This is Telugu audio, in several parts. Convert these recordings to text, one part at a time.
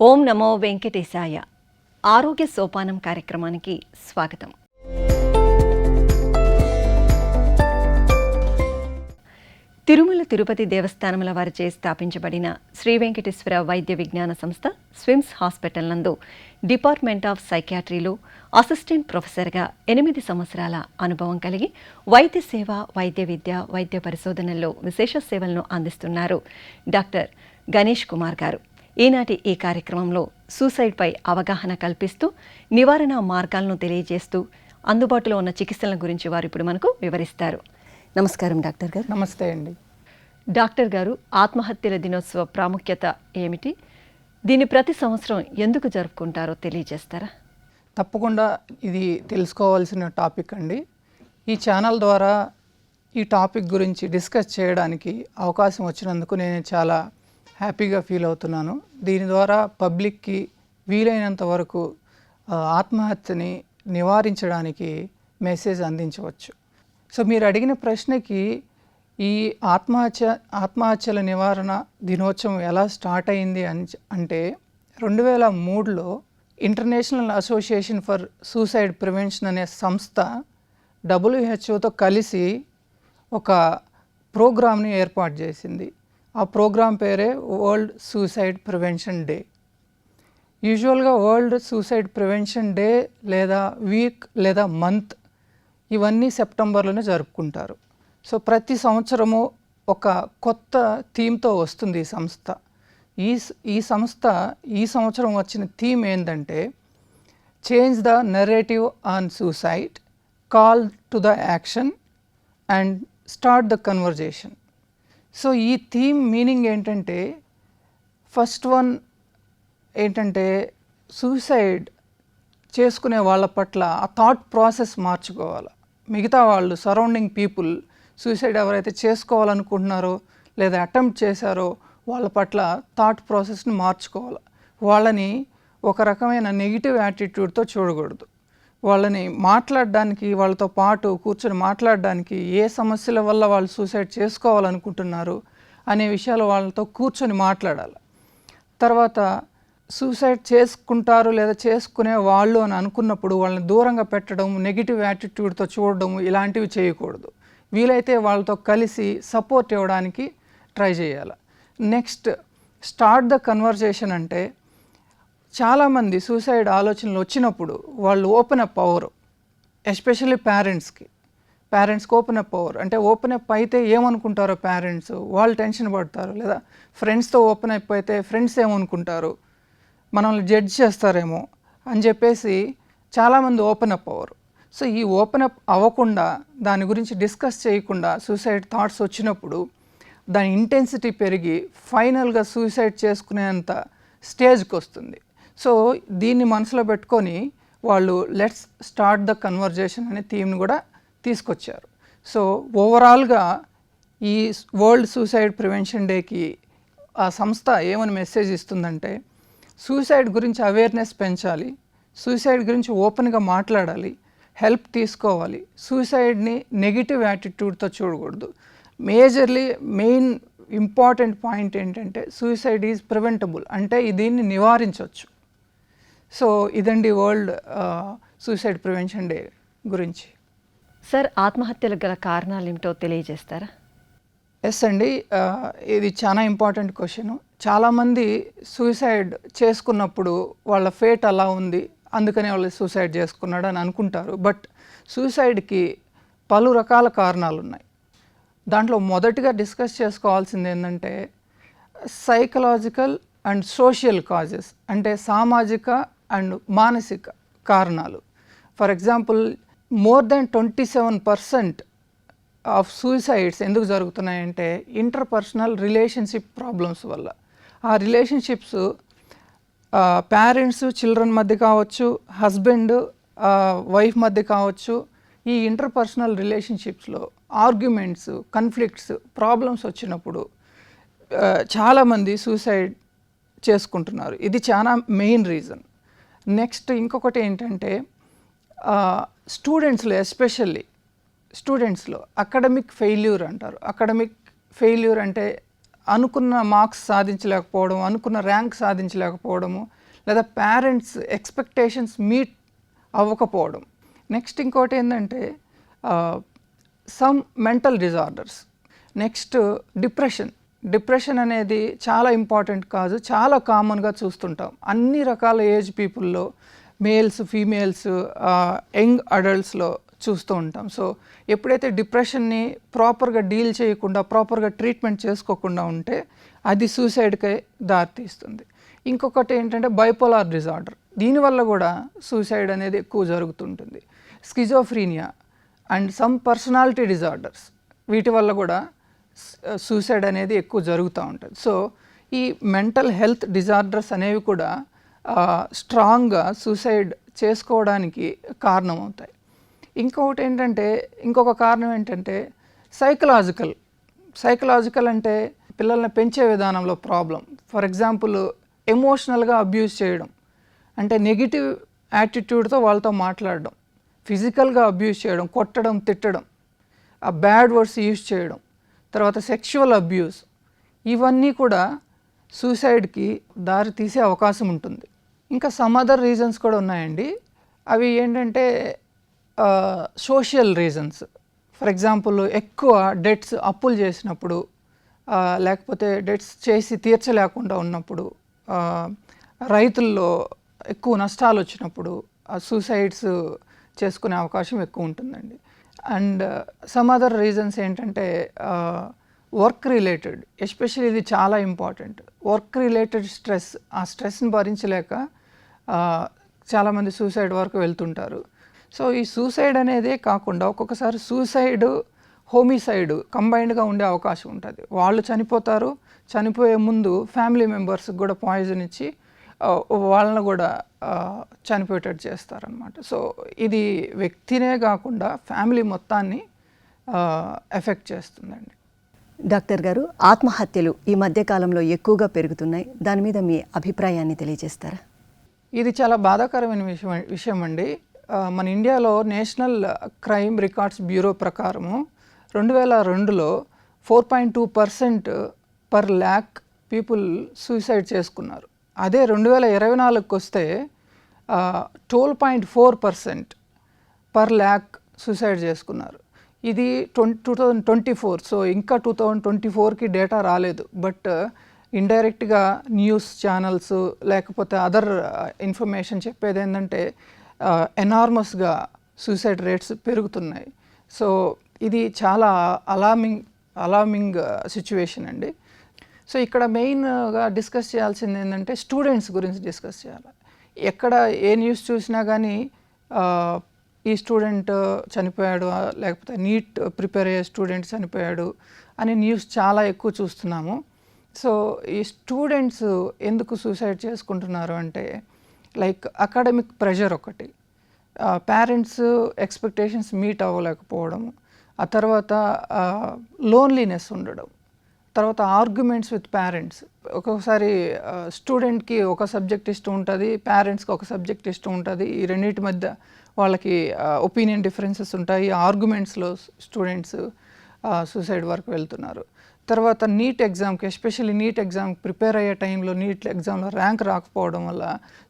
ఓం నమో వెంకటేశాయ. ఆరోగ్య సోపానం కార్యక్రమానికి స్వాగతం. తిరుమల తిరుపతి దేవస్థానముల వారిచే స్థాపించబడిన శ్రీ వెంకటేశ్వర వైద్య విజ్ఞాన సంస్థ స్విమ్స్ హాస్పిటల్ నందు డిపార్ట్మెంట్ ఆఫ్ సైకియాట్రీలో అసిస్టెంట్ ప్రొఫెసర్గా 8 సంవత్సరాల అనుభవం కలిగి వైద్య సేవ, వైద్య విద్య, వైద్య పరిశోధనల్లో విశేష సేవలను అందిస్తున్నారు డాక్టర్ గణేష్ కుమార్ గారు. ఈనాటి ఈ కార్యక్రమంలో సూసైడ్పై అవగాహన కల్పిస్తూ నివారణ మార్గాలను తెలియజేస్తూ అందుబాటులో ఉన్న చికిత్సల గురించి వారు ఇప్పుడు మనకు వివరిస్తారు. నమస్కారం డాక్టర్ గారు. నమస్తే అండి. డాక్టర్ గారు, ఆత్మహత్యల దినోత్సవ ప్రాముఖ్యత ఏమిటి? దీన్ని ప్రతి సంవత్సరం ఎందుకు జరుపుకుంటారో తెలియజేస్తారా? తప్పకుండా ఇది తెలుసుకోవాల్సిన టాపిక్ అండి. ఈ ఛానల్ ద్వారా ఈ టాపిక్ గురించి డిస్కస్ చేయడానికి అవకాశం వచ్చినందుకు నేను చాలా హ్యాపీగా ఫీల్ అవుతున్నాను. దీని ద్వారా పబ్లిక్కి వీలైనంత వరకు ఆత్మహత్యని నివారించడానికి మెసేజ్ అందించవచ్చు. సో మీరు అడిగిన ప్రశ్నకి ఈ ఆత్మహత్యల నివారణ దినోత్సవం ఎలా స్టార్ట్ అయింది అంటే 2003లో international association for suicide prevention అనే సంస్థ WHOతో కలిసి ఒక ప్రోగ్రామ్ని ఏర్పాటు చేసింది. ఆ ప్రోగ్రాం పేరే వరల్డ్ సూసైడ్ ప్రివెన్షన్ డే. యూజువల్గా వరల్డ్ సూసైడ్ ప్రివెన్షన్ డే లేదా వీక్ లేదా మంత్ ఇవన్నీ సెప్టెంబర్లోనే జరుపుకుంటారు. సో ప్రతి సంవత్సరము ఒక కొత్త థీమ్తో వస్తుంది ఈ సంస్థ. ఈ సంస్థ ఈ సంవత్సరం వచ్చిన థీమ్ ఏంటంటే change the narrative on suicide, call to the action and start the conversation. So ఈ థీమ్ మీనింగ్ ఏంటంటే ఫస్ట్ వన్ ఏంటంటే సూసైడ్ చేసుకునే వాళ్ళ పట్ల ఆ థాట్ ప్రాసెస్ మార్చుకోవాలి. మిగతా వాళ్ళు సరౌండింగ్ పీపుల్ సూసైడ్ ఎవరైతే చేసుకోవాలనుకుంటున్నారో లేదా అటెంప్ట్ చేశారో వాళ్ళ పట్ల థాట్ ప్రాసెస్ని మార్చుకోవాలి. వాళ్ళని ఒక రకమైన నెగిటివ్ యాటిట్యూడ్తో చూడకూడదు. వాళ్ళని మాట్లాడడానికి, వాళ్ళతో పాటు కూర్చొని మాట్లాడడానికి, ఏ సమస్యల వల్ల వాళ్ళు సూసైడ్ చేసుకోవాలనుకుంటున్నారు అనే విషయాలు వాళ్ళతో కూర్చొని మాట్లాడాలి. తర్వాత సూసైడ్ చేసుకుంటారు లేదా చేసుకునే వాళ్ళు అని అనుకున్నప్పుడు వాళ్ళని దూరంగా పెట్టడం, నెగిటివ్ యాటిట్యూడ్తో చూడడం ఇలాంటివి చేయకూడదు. వీలైతే వాళ్ళతో కలిసి సపోర్ట్ ఇవ్వడానికి ట్రై చేయాలి. నెక్స్ట్ స్టార్ట్ ద కన్వర్జేషన్ అంటే చాలామంది సూసైడ్ ఆలోచనలు వచ్చినప్పుడు వాళ్ళు ఓపెన్ అప్ అవ్వరు. ఎస్పెషల్లీ పేరెంట్స్కి ఓపెన్ అప్ అవ్వరు. అంటే ఓపెన్ అప్ అయితే ఏమనుకుంటారో పేరెంట్స్, వాళ్ళు టెన్షన్ పడతారు. లేదా ఫ్రెండ్స్తో ఓపెన్ అప్ అయితే ఫ్రెండ్స్ ఏమనుకుంటారు, మనల్ని జడ్జ్ చేస్తారేమో అని చెప్పేసి చాలామంది ఓపెన్ అప్ అవ్వరు. సో ఈ ఓపెన్ అప్ అవ్వకుండా, దాని గురించి డిస్కస్ చేయకుండా సూసైడ్ థాట్స్ వచ్చినప్పుడు దాని ఇంటెన్సిటీ పెరిగి ఫైనల్గా సూసైడ్ చేసుకునేంత స్టేజ్కి వస్తుంది. సో దీన్ని మనసులో పెట్టుకొని వాళ్ళు లెట్స్ స్టార్ట్ ద కన్వర్జేషన్ అనే థీమ్ని కూడా తీసుకొచ్చారు. సో ఓవరాల్గా ఈ వరల్డ్ సూసైడ్ ప్రివెన్షన్ డేకి ఆ సంస్థ ఏమని మెసేజ్ ఇస్తుందంటే సూసైడ్ గురించి అవేర్నెస్ పెంచాలి, సూసైడ్ గురించి ఓపెన్గా మాట్లాడాలి, హెల్ప్ తీసుకోవాలి, సూసైడ్ని నెగిటివ్ యాటిట్యూడ్తో చూడకూడదు. మెయిన్ ఇంపార్టెంట్ పాయింట్ ఏంటంటే సూసైడ్ ఈజ్ ప్రివెంటబుల్, అంటే దీన్ని నివారించవచ్చు. సో ఇదండి వరల్డ్ సూసైడ్ ప్రివెన్షన్ డే గురించి. సార్, ఆత్మహత్యలకు గల కారణాలు ఏమిటో తెలియజేస్తారా? ఎస్ అండి, ఇది చాలా ఇంపార్టెంట్ క్వశ్చన్. చాలామంది సూసైడ్ చేసుకున్నప్పుడు వాళ్ళ ఫేట్ అలా ఉంది, అందుకనే వాళ్ళు సూసైడ్ చేసుకున్నాడు అని అనుకుంటారు. బట్ సూసైడ్కి పలు రకాల కారణాలు ఉన్నాయి. దాంట్లో మొదటిగా డిస్కస్ చేసుకోవాల్సింది ఏంటంటే సైకలాజికల్ అండ్ సోషల్ కాజెస్, అంటే సామాజిక అండ్ మానసిక కారణాలు. For example, more than 27% of suicides ఎందుకు జరుగుతున్నాయంటే ఇంటర్పర్సనల్ రిలేషన్షిప్ ప్రాబ్లమ్స్ వల్ల. ఆ రిలేషన్షిప్స్ పేరెంట్స్ చిల్డ్రన్ మధ్య కావచ్చు, హస్బెండ్ వైఫ్ మధ్య కావచ్చు. ఈ ఇంటర్పర్సనల్ రిలేషన్షిప్స్లో ఆర్గ్యుమెంట్స్, కన్ఫ్లిక్ట్స్, ప్రాబ్లమ్స్ వచ్చినప్పుడు చాలామంది సూసైడ్ చేసుకుంటున్నారు. ఇది చాలా మెయిన్ రీజన్. నెక్స్ట్ ఇంకొకటి ఏంటంటే స్టూడెంట్స్లో, ఎస్పెషల్లీ స్టూడెంట్స్లో అకాడమిక్ ఫెయిల్యూర్ అంటారు. అకాడమిక్ ఫెయిల్యూర్ అంటే అనుకున్న మార్క్స్ సాధించలేకపోవడం, అనుకున్న ర్యాంక్ సాధించలేకపోవడము, లేదా పేరెంట్స్ ఎక్స్పెక్టేషన్స్ మీట్ అవ్వకపోవడం. నెక్స్ట్ ఇంకోటి ఏంటంటే some mental disorders. Next depression అనేది చాలా ఇంపార్టెంట్ కాదు, చాలా కామన్గా చూస్తుంటాం అన్ని రకాల ఏజ్ పీపుల్లో, మేల్స్, ఫీమేల్స్, యంగ్ అడల్ట్స్లో చూస్తూ ఉంటాం. సో ఎప్పుడైతే డిప్రెషన్ని ప్రాపర్గా డీల్ చేయకుండా, ప్రాపర్గా ట్రీట్మెంట్ చేసుకోకుండా ఉంటే అది సూసైడ్కే దారితీస్తుంది. ఇంకొకటి ఏంటంటే బైపోలార్ డిజార్డర్. దీనివల్ల కూడా సూసైడ్ అనేది ఎక్కువ జరుగుతుంటుంది. Schizophrenia and some personality disorders, వీటి వల్ల కూడా సూసైడ్ అనేది ఎక్కువ జరుగుతూ ఉంటుంది. సో ఈ మెంటల్ హెల్త్ డిజార్డర్స్ అనేవి కూడా స్ట్రాంగ్గా సూసైడ్ చేసుకోవడానికి కారణమవుతాయి. ఇంకొక కారణం ఏంటంటే సైకలాజికల్ అంటే పిల్లల్ని పెంచే విధానంలో ప్రాబ్లం. ఫర్ ఎగ్జాంపుల్ ఎమోషనల్గా అబ్యూస్ చేయడం, అంటే నెగిటివ్ యాటిట్యూడ్తో వాళ్ళతో మాట్లాడడం, ఫిజికల్గా అబ్యూస్ చేయడం, కొట్టడం, తిట్టడం, ఆ బ్యాడ్ వర్డ్స్ యూజ్ చేయడం, తర్వాత సెక్షువల్ అబ్యూస్, ఇవన్నీ కూడా సూసైడ్కి దారి తీసే అవకాశం ఉంటుంది. ఇంకా సమ్ అదర్ రీజన్స్ కూడా ఉన్నాయండి. అవి ఏంటంటే సోషల్ రీజన్స్. ఫర్ ఎగ్జాంపుల్ ఎక్కువ డెట్స్, అప్పులు చేసినప్పుడు, లేకపోతే డెట్స్ చేసి తీర్చలేకుండా ఉన్నప్పుడు, రైతుల్లో ఎక్కువ నష్టాలు వచ్చినప్పుడు సూసైడ్స్ చేసుకునే అవకాశం ఎక్కువ ఉంటుందండి. అండ్ సమ్ అదర్ రీజన్స్ ఏంటంటే వర్క్ రిలేటెడ్, ఎస్పెషల్లీ ఇది చాలా ఇంపార్టెంట్. వర్క్ రిలేటెడ్ స్ట్రెస్, ఆ స్ట్రెస్ని భరించలేక చాలామంది సూసైడ్ వరకు వెళ్తుంటారు. సో ఈ సూసైడ్ అనేదే కాకుండా ఒక్కొక్కసారి సూసైడ్, హోమిసైడ్ కంబైన్డ్గా ఉండే అవకాశం ఉంటుంది. వాళ్ళు చనిపోతారు, చనిపోయే ముందు ఫ్యామిలీ మెంబర్స్కి కూడా పాయిజన్ ఇచ్చి వాళ్ళని కూడా చనిపోయేటట్టు చేస్తారనమాట. సో ఇది వ్యక్తినే కాకుండా ఫ్యామిలీ మొత్తాన్ని ఎఫెక్ట్ చేస్తుందండి. డాక్టర్ గారు, ఆత్మహత్యలు ఈ మధ్యకాలంలో ఎక్కువగా పెరుగుతున్నాయి. దాని మీద మీ అభిప్రాయాన్ని తెలియజేస్తారా? ఇది చాలా బాధాకరమైన విషయం అండి. మన ఇండియాలో నేషనల్ క్రైమ్ రికార్డ్స్ బ్యూరో ప్రకారము 2002లో 4.2% పర్ ల్యాక్ పీపుల్ సూసైడ్ చేసుకున్నారు. అదే 2024కి వస్తే 12.4% పర్ ల్యాక్ సూసైడ్ చేసుకున్నారు. ఇది 2024. సో ఇంకా 2024కి డేటా రాలేదు. బట్ ఇండైరెక్ట్గా న్యూస్ ఛానల్స్ లేకపోతే అదర్ ఇన్ఫర్మేషన్ చెప్పేది ఏంటంటే ఎనార్మస్గా సూసైడ్ రేట్స్ పెరుగుతున్నాయి. సో ఇది చాలా అలార్మింగ్ సిచ్యువేషన్ అండి. సో ఇక్కడ మెయిన్గా డిస్కస్ చేయాల్సింది ఏంటంటే స్టూడెంట్స్ గురించి డిస్కస్ చేయాలి. ఎక్కడ ఏ న్యూస్ చూసినా కానీ ఈ స్టూడెంట్ చనిపోయాడు, లేకపోతే నీట్ ప్రిపేర్ అయ్యే స్టూడెంట్ చనిపోయాడు అనే న్యూస్ చాలా ఎక్కువ చూస్తున్నాము. సో ఈ స్టూడెంట్స్ ఎందుకు సూసైడ్ చేసుకుంటున్నారు అంటే లైక్ అకాడమిక్ ప్రెషర్ ఒకటి, పేరెంట్స్ ఎక్స్పెక్టేషన్స్ మీట్ అవ్వలేకపోవడము, ఆ తర్వాత లోన్లీనెస్ ఉండడం, తర్వాత ఆర్గ్యుమెంట్స్ విత్ పేరెంట్స్. ఒక్కొక్కసారి స్టూడెంట్కి ఒక సబ్జెక్ట్ ఇష్టం ఉంటుంది, పేరెంట్స్కి ఒక సబ్జెక్ట్ ఇష్టం ఉంటుంది. ఈ రెండింటి మధ్య వాళ్ళకి ఒపీనియన్ డిఫరెన్సెస్ ఉంటాయి. ఆర్గ్యుమెంట్స్లో స్టూడెంట్స్ సూసైడ్ వరకు వెళ్తున్నారు. తర్వాత నీట్ ఎగ్జామ్కి, ఎస్పెషల్లీ నీట్ ఎగ్జామ్కి ప్రిపేర్ అయ్యే టైంలో నీట్ ఎగ్జామ్లో ర్యాంక్ రాకపోవడం వల్ల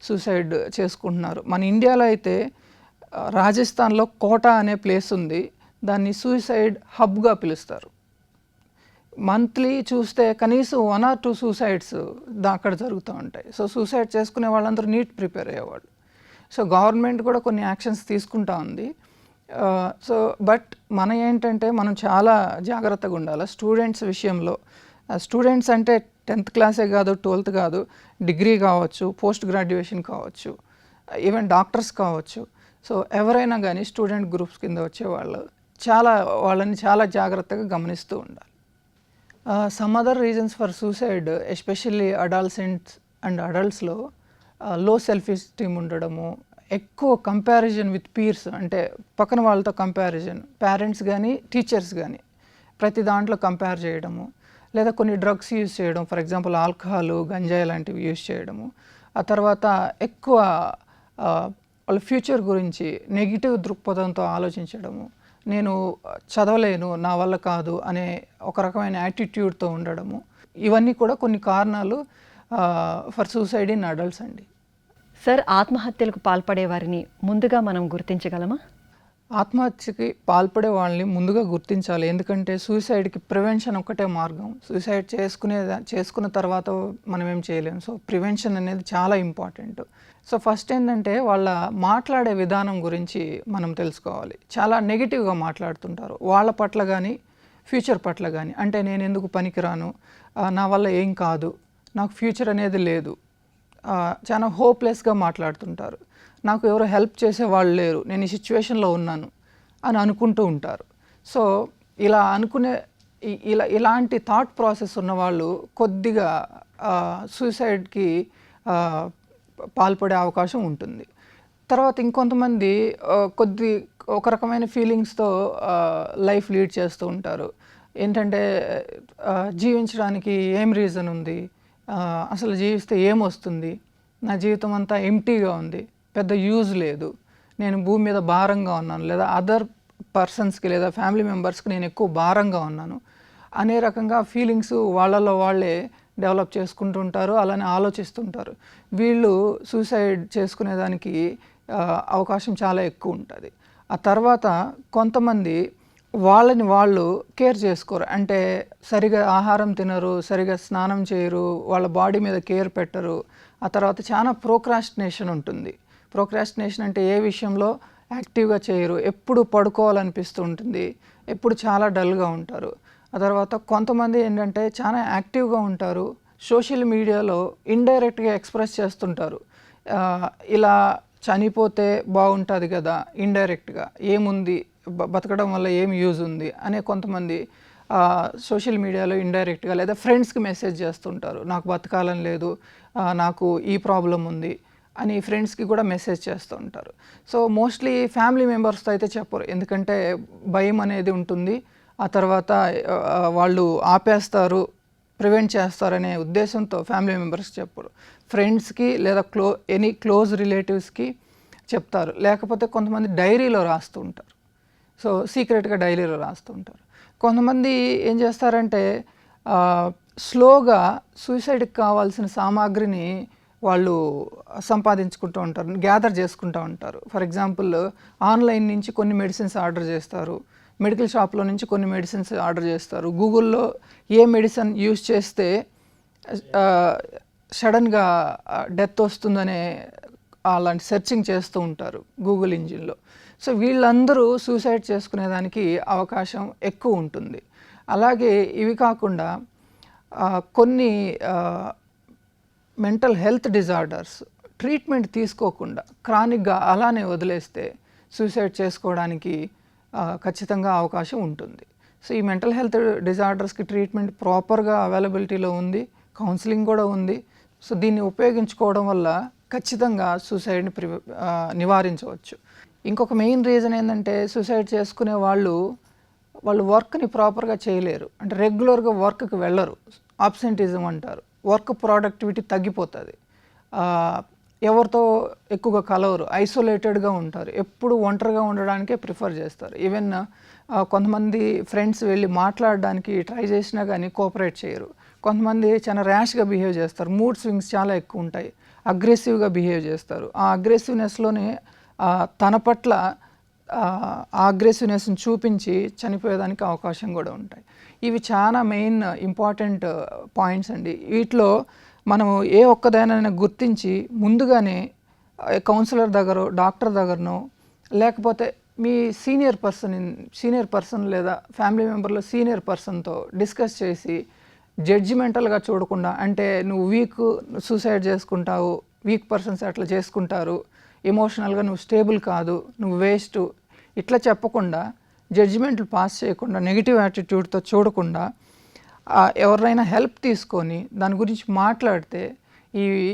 సూసైడ్ చేసుకుంటున్నారు. మన ఇండియాలో అయితే రాజస్థాన్లో కోటా అనే ప్లేస్ ఉంది, దాన్ని సూసైడ్ హబ్గా పిలుస్తారు. మంత్లీ చూస్తే కనీసం 1 or 2 సూసైడ్స్ అక్కడ జరుగుతూ ఉంటాయి. సో సూసైడ్ చేసుకునే వాళ్ళందరూ నీట్ ప్రిపేర్ అయ్యేవాళ్ళు. సో గవర్నమెంట్ కూడా కొన్ని యాక్షన్స్ తీసుకుంటా ఉంది. సో బట్ మనం చాలా జాగ్రత్తగా ఉండాలి స్టూడెంట్స్ విషయంలో. స్టూడెంట్స్ అంటే 10th క్లాసే కాదు, 12th కాదు, డిగ్రీ కావచ్చు, పోస్ట్ గ్రాడ్యుయేషన్ కావచ్చు, ఈవెన్ డాక్టర్స్ కావచ్చు. సో ఎవరైనా కానీ స్టూడెంట్ గ్రూప్స్ కింద వచ్చేవాళ్ళు వాళ్ళని చాలా జాగ్రత్తగా గమనిస్తూ ఉండాలి. Some other reasons for suicide, especially adolescents and అడల్ట్స్లో లో సెల్ఫ్ ఎస్టీమ్ ఉండడము, ఎక్కువ కంపారిజన్ విత్ పీర్స్, అంటే పక్కన వాళ్ళతో కంపారిజన్, పేరెంట్స్ కానీ టీచర్స్ కానీ ప్రతి దాంట్లో కంపేర్ చేయడము, లేదా కొన్ని డ్రగ్స్ యూజ్ చేయడం, ఫర్ ఎగ్జాంపుల్ ఆల్కహాల్, గంజాయి లాంటివి యూజ్ చేయడము, ఆ తర్వాత ఎక్కువ వాళ్ళ ఫ్యూచర్ గురించి నెగిటివ్ దృక్పథంతో ఆలోచించడము, నేను చదవలేను, నా వల్ల కాదు అనే ఒక రకమైన యాటిట్యూడ్తో ఉండడము, ఇవన్నీ కూడా కొన్ని కారణాలు ఫర్ సూసైడ్ ఇన్ అడల్ట్స్ అండి. సార్, ఆత్మహత్యలకు పాల్పడే వారిని ముందుగా మనం గుర్తించగలమా? ఆత్మహత్యకి పాల్పడే వాళ్ళని ముందుగా గుర్తించాలి. ఎందుకంటే సూసైడ్కి ప్రివెన్షన్ ఒక్కటే మార్గం. సూసైడ్ చేసుకున్న తర్వాత మనం ఏం చేయలేము. సో ప్రివెన్షన్ అనేది చాలా ఇంపార్టెంట్. సో ఫస్ట్ ఏంటంటే వాళ్ళ మాట్లాడే విధానం గురించి మనం తెలుసుకోవాలి. చాలా నెగిటివ్గా మాట్లాడుతుంటారు వాళ్ళ పట్ల కానీ ఫ్యూచర్ పట్ల కానీ. అంటే నేను ఎందుకు పనికిరాను, నా వల్ల ఏం కాదు, నాకు ఫ్యూచర్ అనేది లేదు, చాలా హోప్లెస్గా మాట్లాడుతుంటారు, నాకు ఎవరు హెల్ప్ చేసే వాళ్ళు లేరు, నేను ఈ సిచ్యువేషన్లో ఉన్నాను అని అనుకుంటూ ఉంటారు. సో ఇలా అనుకునే ఇలాంటి థాట్ ప్రాసెస్ ఉన్నవాళ్ళు కొద్దిగా సూసైడ్కి పాల్పడే అవకాశం ఉంటుంది. తర్వాత ఇంకొంతమంది ఒక రకమైన ఫీలింగ్స్తో లైఫ్ లీడ్ చేస్తూ ఉంటారు. ఏంటంటే జీవించడానికి ఏం రీజన్ ఉంది, అసలు జీవిస్తే ఏమొస్తుంది, నా జీవితం అంతా ఎంప్టీగా ఉంది, పెద్ద యూజ్ లేదు, నేను భూమి మీద భారంగా ఉన్నాను, లేదా అదర్ పర్సన్స్కి లేదా ఫ్యామిలీ మెంబర్స్కి నేను ఎక్కువ భారంగా ఉన్నాను అనే రకంగా ఫీలింగ్స్ వాళ్ళలో వాళ్ళే డెవలప్ చేసుకుంటూ ఉంటారు, అలానే ఆలోచిస్తుంటారు. వీళ్ళు సూసైడ్ చేసుకునేదానికి అవకాశం చాలా ఎక్కువ ఉంటుంది. ఆ తర్వాత కొంతమంది వాళ్ళని వాళ్ళు కేర్ చేసుకోరు. అంటే సరిగా ఆహారం తినరు, సరిగా స్నానం చేయరు, వాళ్ళ బాడీ మీద కేర్ పెట్టరు. ఆ తర్వాత చాలా ప్రోక్రాస్టినేషన్ ఉంటుంది. ప్రోక్రాస్టినేషన్ అంటే ఏ విషయంలో యాక్టివ్గా చేయరు, ఎప్పుడు పడుకోవాలనిపిస్తూ ఉంటుంది, ఎప్పుడు చాలా డల్గా ఉంటారు. ఆ తర్వాత కొంతమంది ఏంటంటే చాలా యాక్టివ్గా ఉంటారు, సోషల్ మీడియాలో ఇండైరెక్ట్గా ఎక్స్ప్రెస్ చేస్తుంటారు. ఇలా చనిపోతే బాగుంటుంది కదా, ఇండైరెక్ట్గా ఏముంది, బతకడం వల్ల ఏం యూజ్ ఉంది అనే కొంతమంది సోషల్ మీడియాలో ఇండైరెక్ట్గా లేదా ఫ్రెండ్స్కి మెసేజ్ చేస్తుంటారు, నాకు బతకాలని లేదు, నాకు ఈ ప్రాబ్లం ఉంది అని ఫ్రెండ్స్కి కూడా మెసేజ్ చేస్తూ ఉంటారు. సో మోస్ట్లీ ఫ్యామిలీ మెంబర్స్తో అయితే చెప్పరు, ఎందుకంటే భయం అనేది ఉంటుంది. ఆ తర్వాత వాళ్ళు ఆపేస్తారు, ప్రివెంట్ చేస్తారనే ఉద్దేశంతో ఫ్యామిలీ మెంబర్స్కి చెప్పరు. ఫ్రెండ్స్కి లేదా ఎనీ క్లోజ్ రిలేటివ్స్కి చెప్తారు. లేకపోతే కొంతమంది డైరీలో రాస్తూ ఉంటారు. సో సీక్రెట్గా డైరీలో రాస్తూ ఉంటారు. కొంతమంది ఏం చేస్తారంటే స్లోగా సూసైడ్కి కావాల్సిన సామాగ్రిని వాళ్ళు సంపాదించుకుంటూ ఉంటారు, గ్యాదర్ చేసుకుంటూ ఉంటారు. ఫర్ ఎగ్జాంపుల్ ఆన్లైన్ నుంచి కొన్ని మెడిసిన్స్ ఆర్డర్ చేస్తారు, మెడికల్ షాప్లో నుంచి కొన్ని మెడిసిన్స్ ఆర్డర్ చేస్తారు, గూగుల్లో ఏ మెడిసిన్ యూజ్ చేస్తే సడన్గా డెత్ వస్తుందనే అలాంటి సెర్చింగ్ చేస్తూ ఉంటారు గూగుల్ ఇంజిన్లో. సో వీళ్ళందరూ సూసైడ్ చేసుకునేదానికి అవకాశం ఎక్కువ ఉంటుంది. అలాగే ఇవి కాకుండా కొన్ని మెంటల్ హెల్త్ డిజార్డర్స్ ట్రీట్మెంట్ తీసుకోకుండా క్రానిక్గా అలానే వదిలేస్తే సూసైడ్ చేసుకోవడానికి ఖచ్చితంగా అవకాశం ఉంటుంది. సో ఈ మెంటల్ హెల్త్ డిజార్డర్స్కి ట్రీట్మెంట్ ప్రాపర్గా అవైలబిలిటీలో ఉంది, కౌన్సిలింగ్ కూడా ఉంది. సో దీన్ని ఉపయోగించుకోవడం వల్ల ఖచ్చితంగా సూసైడ్ని నివారించవచ్చు. ఇంకొక మెయిన్ రీజన్ ఏంటంటే సూసైడ్ చేసుకునే వాళ్ళు వర్క్ని ప్రాపర్గా చేయలేరు. అంటే రెగ్యులర్గా వర్క్కి వెళ్ళరు, ఆబ్సెంటిజం అంటారు. వర్క్ ప్రొడక్టివిటీ తగ్గిపోతుంది, ఎవరితో ఎక్కువగా కలవరు, ఐసోలేటెడ్గా ఉంటారు, ఎప్పుడు ఒంటరిగా ఉండడానికే ప్రిఫర్ చేస్తారు. ఈవెన్ కొంతమంది ఫ్రెండ్స్ వెళ్ళి మాట్లాడడానికి ట్రై చేసినా కానీ కోఆపరేట్ చేయరు. కొంతమంది చాలా ర్యాష్గా బిహేవ్ చేస్తారు, మూడ్ స్వింగ్స్ చాలా ఎక్కువ ఉంటాయి, అగ్రెసివ్గా బిహేవ్ చేస్తారు. ఆ అగ్రెసివ్నెస్లోనే తన పట్ల ఆ అగ్రెసివ్నెస్ని చూపించి చనిపోయేదానికి అవకాశం కూడా ఉంటాయి. ఇవి చాలా మెయిన్ ఇంపార్టెంట్ పాయింట్స్ అండి. వీటిలో మనము ఏ ఒక్కదానైనా గుర్తించి ముందుగానే కౌన్సిలర్ దగ్గర, డాక్టర్ దగ్గరనో, లేకపోతే మీ సీనియర్ పర్సన్ లేదా ఫ్యామిలీ మెంబర్లో సీనియర్ పర్సన్తో డిస్కస్ చేసి జడ్జిమెంటల్గా చూడకుండా, అంటే నువ్వు సూసైడ్ చేసుకుంటావు, వీక్ పర్సన్స్ అట్లా చేసుకుంటారు, ఎమోషనల్గా నువ్వు స్టేబుల్ కాదు, నువ్వు వేస్ట్, ఇట్లా చెప్పకుండా, జడ్జిమెంట్లు పాస్ చేయకుండా, నెగిటివ్ యాటిట్యూడ్తో చూడకుండా ఎవరైనా హెల్ప్ తీసుకొని దాని గురించి మాట్లాడితే ఇవి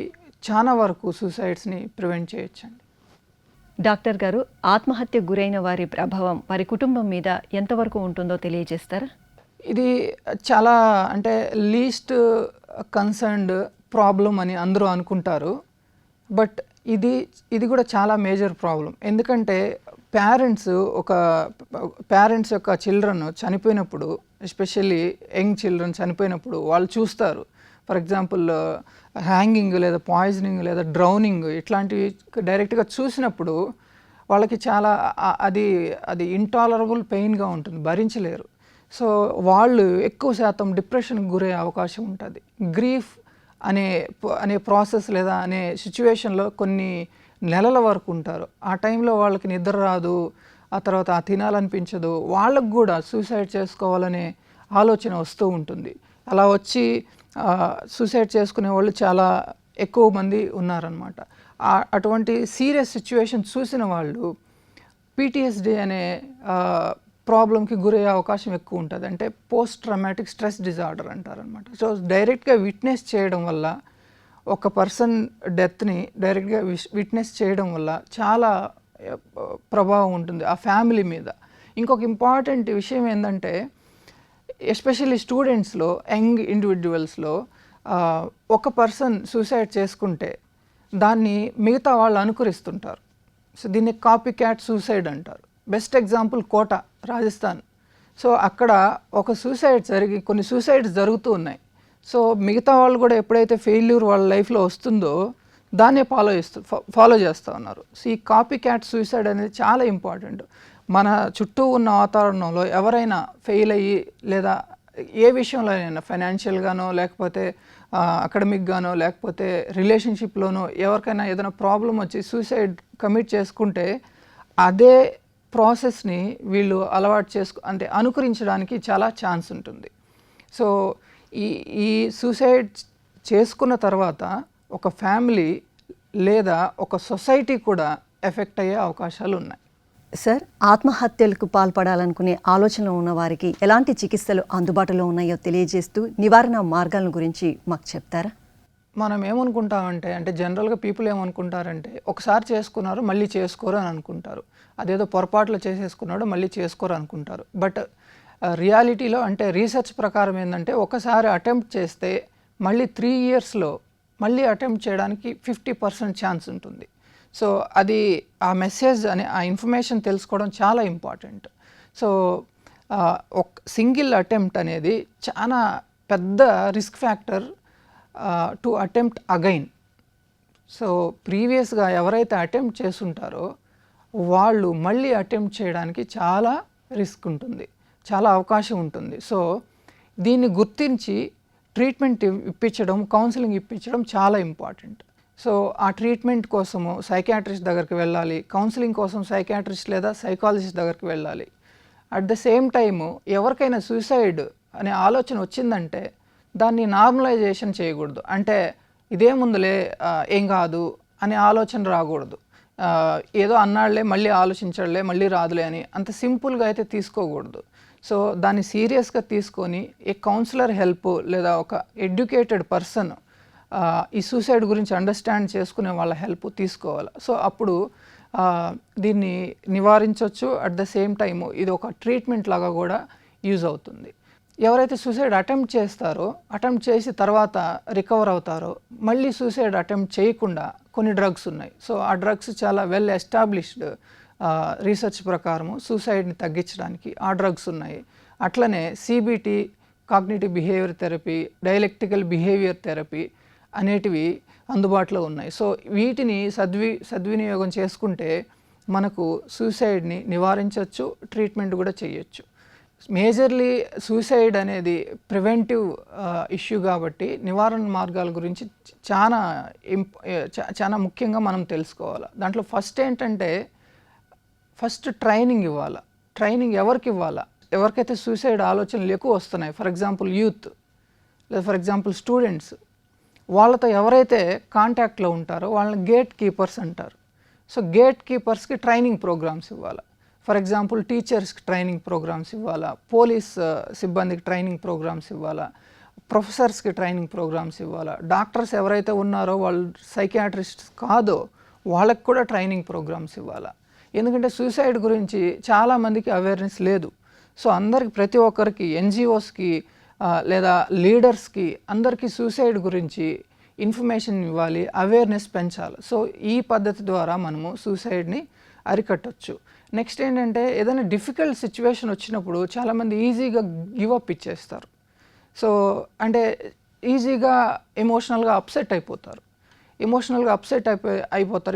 చాలా వరకు సూసైడ్స్ని ప్రివెంట్ చేయొచ్చండి. డాక్టర్ గారు, ఆత్మహత్య గురైన వారి ప్రభావం వారి కుటుంబం మీద ఎంతవరకు ఉంటుందో తెలియజేస్తారా? ఇది చాలా అంటే లీస్ట్ కన్సర్న్డ్ ప్రాబ్లం అని అందరూ అనుకుంటారు. బట్ ఇది కూడా చాలా మేజర్ ప్రాబ్లం. ఎందుకంటే పేరెంట్స్ యొక్క చిల్డ్రన్ చనిపోయినప్పుడు, ఎస్పెషల్లీ యంగ్ చిల్డ్రన్ చనిపోయినప్పుడు వాళ్ళు చూస్తారు. ఫర్ ఎగ్జాంపుల్ హ్యాంగింగ్ లేదా పాయిజనింగ్ లేదా డ్రౌనింగ్ ఇట్లాంటివి డైరెక్ట్గా చూసినప్పుడు వాళ్ళకి చాలా అది ఇంటాలరబుల్ పెయిన్గా ఉంటుంది, భరించలేరు. సో వాళ్ళు ఎక్కువ శాతం డిప్రెషన్కి గురయ్యే అవకాశం ఉంటుంది. గ్రీఫ్ అనే ప్రాసెస్ లేదా అనే సిచ్యువేషన్లో కొన్ని నెలల వరకు ఉంటారు. ఆ టైంలో వాళ్ళకి నిద్ర రాదు, ఆ తర్వాత తినాలనిపించదు, వాళ్ళకు కూడా సూసైడ్ చేసుకోవాలనే ఆలోచన వస్తూ ఉంటుంది. అలా వచ్చి సూసైడ్ చేసుకునే వాళ్ళు చాలా ఎక్కువ మంది ఉన్నారనమాట. అటువంటి సీరియస్ సిచ్యువేషన్ చూసిన వాళ్ళు PTSD అనే ప్రాబ్లంకి గురయ్యే అవకాశం ఎక్కువ ఉంటుంది. అంటే పోస్ట్ ట్రామాటిక్ స్ట్రెస్ డిజార్డర్ అంటారనమాట. సో డైరెక్ట్గా విట్నెస్ చేయడం వల్ల, ఒక పర్సన్ డెత్ని డైరెక్ట్గా విట్నెస్ చేయడం వల్ల చాలా ప్రభావం ఉంటుంది ఆ ఫ్యామిలీ మీద. ఇంకొక ఇంపార్టెంట్ విషయం ఏంటంటే, ఎస్పెషల్లీ స్టూడెంట్స్లో, యంగ్ ఇండివిజువల్స్లో ఒక పర్సన్ సూసైడ్ చేసుకుంటే దాన్ని మిగతా వాళ్ళు అనుకరిస్తుంటారు. సో దీన్ని కాపీ క్యాట్ సూసైడ్ అంటారు. Best example Kota, Rajasthan. So అక్కడ ఒక కొన్ని సూసైడ్స్ జరుగుతూ ఉన్నాయి. సో మిగతా వాళ్ళు కూడా ఎప్పుడైతే ఫెయిల్యూర్ వాళ్ళ లైఫ్లో వస్తుందో దాన్నే ఫాలో చేస్తూ ఉన్నారు. సో ఈ కాపీ క్యాట్ సూసైడ్ అనేది చాలా ఇంపార్టెంట్. మన చుట్టూ ఉన్న వాతావరణంలో ఎవరైనా ఫెయిల్ అయ్యి, లేదా ఏ విషయంలో అయినా ఫైనాన్షియల్గానో, లేకపోతే అకాడమిక్గానో, లేకపోతే రిలేషన్షిప్లోనో ఎవరికైనా ఏదైనా ప్రాబ్లం వచ్చి సూసైడ్ కమిట్ చేసుకుంటే అదే ప్రాసెస్ని వీళ్ళు అంటే అనుకరించడానికి చాలా ఛాన్స్ ఉంటుంది. సో ఈ సూసైడ్ చేసుకున్న తర్వాత ఒక ఫ్యామిలీ లేదా ఒక సొసైటీ కూడా ఎఫెక్ట్ అయ్యే అవకాశాలు ఉన్నాయి. సార్, ఆత్మహత్యలకు పాల్పడాలనుకునే ఆలోచనలో ఉన్న వారికి ఎలాంటి చికిత్సలు అందుబాటులో ఉన్నాయో తెలియజేస్తూ నివారణ మార్గాల గురించి మాకు చెప్తారా? మనం ఏమనుకుంటామంటే, జనరల్గా పీపుల్ ఏమనుకుంటారంటే, ఒకసారి చేసుకున్నారు మళ్ళీ చేసుకోరు అని అనుకుంటారు. అదేదో పొరపాట్లు చేసేసుకున్నాడు మళ్ళీ చేసుకోరు అనుకుంటారు. బట్ రియాలిటీలో రీసెర్చ్ ప్రకారం ఏంటంటే, ఒకసారి అటెంప్ట్ చేస్తే మళ్ళీ 3 ఇయర్స్లో మళ్ళీ అటెంప్ట్ చేయడానికి 50% ఛాన్స్ ఉంటుంది. సో అది ఆ మెసేజ్ ఆ ఇన్ఫర్మేషన్ తెలుసుకోవడం చాలా ఇంపార్టెంట్. సో ఒక సింగిల్ అటెంప్ట్ అనేది చాలా పెద్ద risk factor to attempt again. So ప్రీవియస్గా ఎవరైతే అటెంప్ట్ చేస్తుంటారో వాళ్ళు మళ్ళీ అటెంప్ట్ చేయడానికి చాలా రిస్క్ ఉంటుంది, చాలా అవకాశం ఉంటుంది. సో దీన్ని గుర్తించి ట్రీట్మెంట్ ఇప్పించడం, కౌన్సిలింగ్ ఇప్పించడం చాలా ఇంపార్టెంట్. సో ఆ ట్రీట్మెంట్ కోసము సైకియాట్రిస్ట్ దగ్గరికి వెళ్ళాలి, కౌన్సిలింగ్ కోసం సైకియాట్రిస్ట్ లేదా సైకాలజిస్ట్ దగ్గరికి వెళ్ళాలి. అట్ ద సేమ్ టైము ఎవరికైనా సూసైడ్ అనే ఆలోచన వచ్చిందంటే దాన్ని నార్మలైజేషన్ చేయకూడదు. ఇదేముందులే, ఏం కాదు అనే ఆలోచన రాకూడదు. ఏదో అన్నాళ్లే మళ్ళీ ఆలోచించాడులే మళ్ళీ రాదులే అని అంత సింపుల్గా అయితే తీసుకోకూడదు. సో దాన్ని సీరియస్గా తీసుకొని ఏ కౌన్సిలర్ హెల్ప్ లేదా ఒక ఎడ్యుకేటెడ్ పర్సన్ ఈ సూసైడ్ గురించి అండర్స్టాండ్ చేసుకునే వాళ్ళ హెల్ప్ తీసుకోవాలి. సో అప్పుడు దీన్ని నివారించవచ్చు. అట్ ద సేమ్ టైము ఇది ఒక ట్రీట్మెంట్ లాగా కూడా యూజ్ అవుతుంది. ఎవరైతే సూసైడ్ అటెంప్ట్ చేస్తారో, అటెంప్ట్ చేసి తర్వాత రికవర్ అవుతారో, మళ్ళీ సూసైడ్ అటెంప్ట్ చేయకుండా కొన్ని డ్రగ్స్ ఉన్నాయి. సో ఆ డ్రగ్స్ చాలా వెల్ ఎస్టాబ్లిష్డ్ రీసెర్చ్ ప్రకారము సూసైడ్ని తగ్గించడానికి ఆ డ్రగ్స్ ఉన్నాయి. అట్లనే CBT, cognitive behaviour therapy, dialectical behaviour therapy అనేటివి అందుబాటులో ఉన్నాయి. సో వీటిని సద్వినియోగం చేసుకుంటే మనకు సూసైడ్ని నివారించవచ్చు, ట్రీట్మెంట్ కూడా చేయొచ్చు. మేజర్లీ సూసైడ్ అనేది ప్రివెంటివ్ ఇష్యూ కాబట్టి నివారణ మార్గాల గురించి చాలా ముఖ్యంగా మనం తెలుసుకోవాలి. దాంట్లో ఫస్ట్ ఏంటంటే, ఫస్ట్ ట్రైనింగ్ ఇవ్వాలి. ట్రైనింగ్ ఎవరికి ఇవ్వాలా? ఎవరికైతే సూసైడ్ ఆలోచనలు ఎక్కువ వస్తున్నాయి, ఫర్ ఎగ్జాంపుల్ యూత్ లేదా ఫర్ ఎగ్జాంపుల్ స్టూడెంట్స్, వాళ్ళతో ఎవరైతే కాంటాక్ట్లో ఉంటారో వాళ్ళని గేట్ కీపర్స్ అంటారు. సో గేట్ కీపర్స్కి ట్రైనింగ్ ప్రోగ్రామ్స్ ఇవ్వాలి. ఫర్ ఎగ్జాంపుల్ టీచర్స్కి ట్రైనింగ్ ప్రోగ్రామ్స్ ఇవ్వాలా, పోలీస్ సిబ్బందికి ట్రైనింగ్ ప్రోగ్రామ్స్ ఇవ్వాలా, ప్రొఫెసర్స్కి ట్రైనింగ్ ప్రోగ్రామ్స్ ఇవ్వాలా, డాక్టర్స్ ఎవరైతే ఉన్నారో వాళ్ళు సైకియాట్రిస్ట్స్ కాదో వాళ్ళకి కూడా ట్రైనింగ్ ప్రోగ్రామ్స్ ఇవ్వాలా. ఎందుకంటే సూసైడ్ గురించి చాలామందికి అవేర్నెస్ లేదు. సో అందరికి, ప్రతి ఒక్కరికి, NGOస్కి లేదా లీడర్స్కి అందరికీ సూసైడ్ గురించి ఇన్ఫర్మేషన్ ఇవ్వాలి, అవేర్నెస్ పెంచాలి. సో ఈ పద్ధతి ద్వారా మనము సూసైడ్ని అరికట్టవచ్చు. నెక్స్ట్ ఏంటంటే ఏదైనా డిఫికల్ట్ సిచ్యువేషన్ వచ్చినప్పుడు చాలామంది ఈజీగా గివ్ అప్ ఇచ్చేస్తారు. సో అంటే ఈజీగా ఎమోషనల్గా అప్సెట్ అయిపోతారు.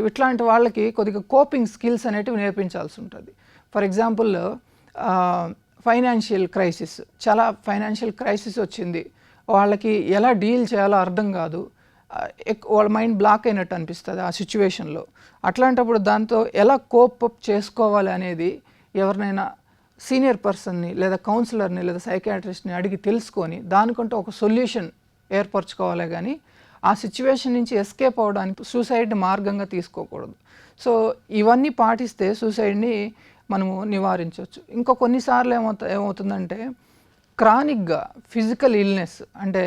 ఇట్లాంటి వాళ్ళకి కొద్దిగా కోపింగ్ స్కిల్స్ అనేటివి నేర్పించాల్సి ఉంటుంది. ఫర్ ఎగ్జాంపుల్ ఫైనాన్షియల్ క్రైసిస్ వచ్చింది, వాళ్ళకి ఎలా డీల్ చేయాలో అర్థం కాదు, వాళ్ళ మైండ్ బ్లాక్ అయినట్టు అనిపిస్తుంది ఆ సిచ్యువేషన్లో. అట్లాంటప్పుడు దాంతో ఎలా కోప్ అప్ చేసుకోవాలి అనేది ఎవరినైనా సీనియర్ పర్సన్ని లేదా కౌన్సిలర్ని లేదా సైకియాట్రిస్ట్ని అడిగి తెలుసుకొని దానికంటూ ఒక సొల్యూషన్ ఏర్పరచుకోవాలి. కానీ ఆ సిచ్యువేషన్ నుంచి ఎస్కేప్ అవ్వడానికి సూసైడ్ని మార్గంగా తీసుకోకూడదు. సో ఇవన్నీ పాటిస్తే సూసైడ్ని మనము నివారించవచ్చు. ఇంకా కొన్నిసార్లు ఏమవుతుందంటే క్రానిక్గా ఫిజికల్ ఇల్నెస్ అంటే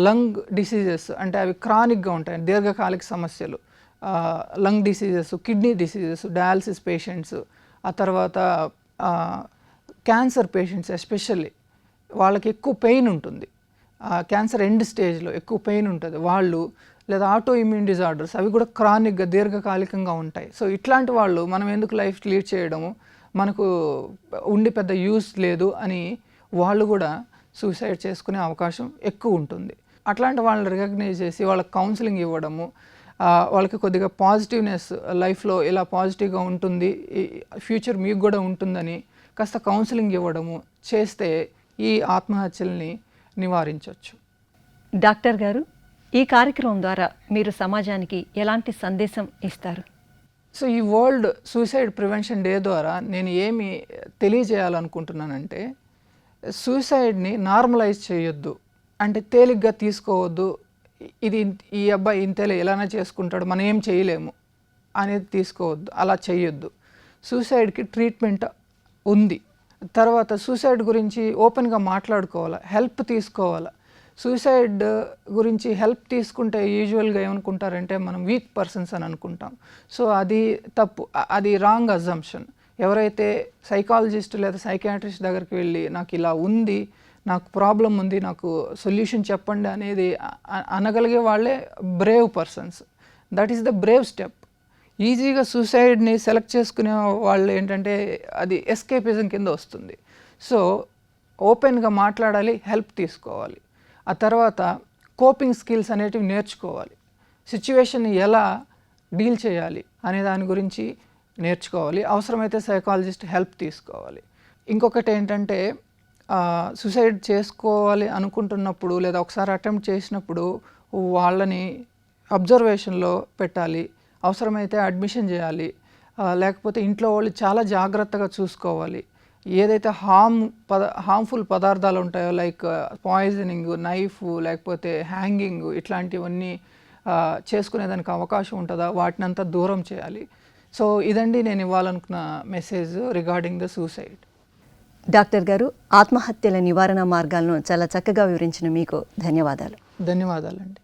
లంగ్ డిసీజెస్, అంటే అవి క్రానిక్గా ఉంటాయి, దీర్ఘకాలిక సమస్యలు, lung diseases, kidney diseases, dialysis patients, ఆ తర్వాత క్యాన్సర్ పేషెంట్స్ ఎస్పెషల్లీ వాళ్ళకి ఎక్కువ పెయిన్ ఉంటుంది, క్యాన్సర్ ఎండ్ స్టేజ్లో ఎక్కువ పెయిన్ ఉంటుంది వాళ్ళు, లేదా ఆటో ఇమ్యూన్ డిజార్డర్స్ అవి కూడా క్రానిక్గా దీర్ఘకాలికంగా ఉంటాయి. సో ఇట్లాంటి వాళ్ళు మనం ఎందుకు లైఫ్ లీడ్ చేయడము, మనకు ఉండి పెద్ద యూస్ లేదు అని వాళ్ళు కూడా సూసైడ్ చేసుకునే అవకాశం ఎక్కువ ఉంటుంది. అట్లాంటి వాళ్ళని రికగ్నైజ్ చేసి వాళ్ళకి కౌన్సిలింగ్ ఇవ్వడము, వాళ్ళకి కొద్దిగా పాజిటివ్నెస్, లైఫ్లో ఇలా పాజిటివ్గా ఉంటుంది, ఫ్యూచర్ మీకు కూడా ఉంటుందని కాస్త కౌన్సిలింగ్ ఇవ్వడము చేస్తే ఈ ఆత్మహత్యల్ని నివారించవచ్చు. డాక్టర్ గారు, ఈ కార్యక్రమం ద్వారా మీరు సమాజానికి ఎలాంటి సందేశం ఇస్తారు? సో ఈ వరల్డ్ సూసైడ్ ప్రివెన్షన్ డే ద్వారా నేను ఏమి తెలియజేయాలనుకుంటున్నానంటే, సూసైడ్ని నార్మలైజ్ చేయొద్దు, అంటే తేలిగ్గా తీసుకోవద్దు, ఇది ఈ అబ్బాయి ఇంతేలే ఎలానే చేసుకుంటాడు మనం ఏం చేయలేము అనేది తీసుకోవద్దు, అలా చేయొద్దు. సూసైడ్కి ట్రీట్మెంట్ ఉంది. తర్వాత సూసైడ్ గురించి ఓపెన్గా మాట్లాడుకోవాలి, హెల్ప్ తీసుకోవాలి. సూసైడ్ గురించి హెల్ప్ తీసుకుంటే యూజువల్గా ఏమనుకుంటారంటే మనం వీక్ పర్సన్స్ అని అనుకుంటాం. సో అది తప్పు, అది రాంగ్ అజంప్షన్. ఎవరైతే సైకాలజిస్ట్ లేదా సైకియాట్రిస్ట్ దగ్గరికి వెళ్ళి నాకు ఇలా ఉంది, నాకు ప్రాబ్లం ఉంది, నాకు సొల్యూషన్ చెప్పండి అనేది అనగలిగే వాళ్ళే Brave persons. That is the Brave step. ఈజీగా సూసైడ్ని సెలెక్ట్ చేసుకునే వాళ్ళు ఏంటంటే అది ఎస్కేపిజం కింద వస్తుంది. సో ఓపెన్గా మాట్లాడాలి, హెల్ప్ తీసుకోవాలి. ఆ తర్వాత కోపింగ్ స్కిల్స్ అనేటివి నేర్చుకోవాలి, సిచ్యువేషన్ని ఎలా డీల్ చేయాలి అనే దాని గురించి నేర్చుకోవాలి. అవసరమైతే సైకాలజిస్ట్ హెల్ప్ తీసుకోవాలి. ఇంకొకటి ఏంటంటే సూసైడ్ చేసుకోవాలి అనుకుంటున్నప్పుడు లేదా ఒకసారి అటెంప్ట్ చేసినప్పుడు వాళ్ళని అబ్జర్వేషన్లో పెట్టాలి, అవసరమైతే అడ్మిషన్ చేయాలి, లేకపోతే ఇంట్లో వాళ్ళు చాలా జాగ్రత్తగా చూసుకోవాలి. ఏదైతే హార్మ్ఫుల్ పదార్థాలు ఉంటాయో లైక్ పాయిజనింగ్, నైఫ్, లేకపోతే హ్యాంగింగ్, ఇట్లాంటివన్నీ చేసుకునేదానికి అవకాశం ఉంటుందా వాటినంతా దూరం చేయాలి. సో ఇదండి నేను ఇవ్వాలనుకున్న message regarding the suicide. Doctor గారు, ఆత్మహత్యల నివారణ మార్గాలను చాలా చక్కగా వివరించిన మీకు ధన్యవాదాలు. ధన్యవాదాలండి.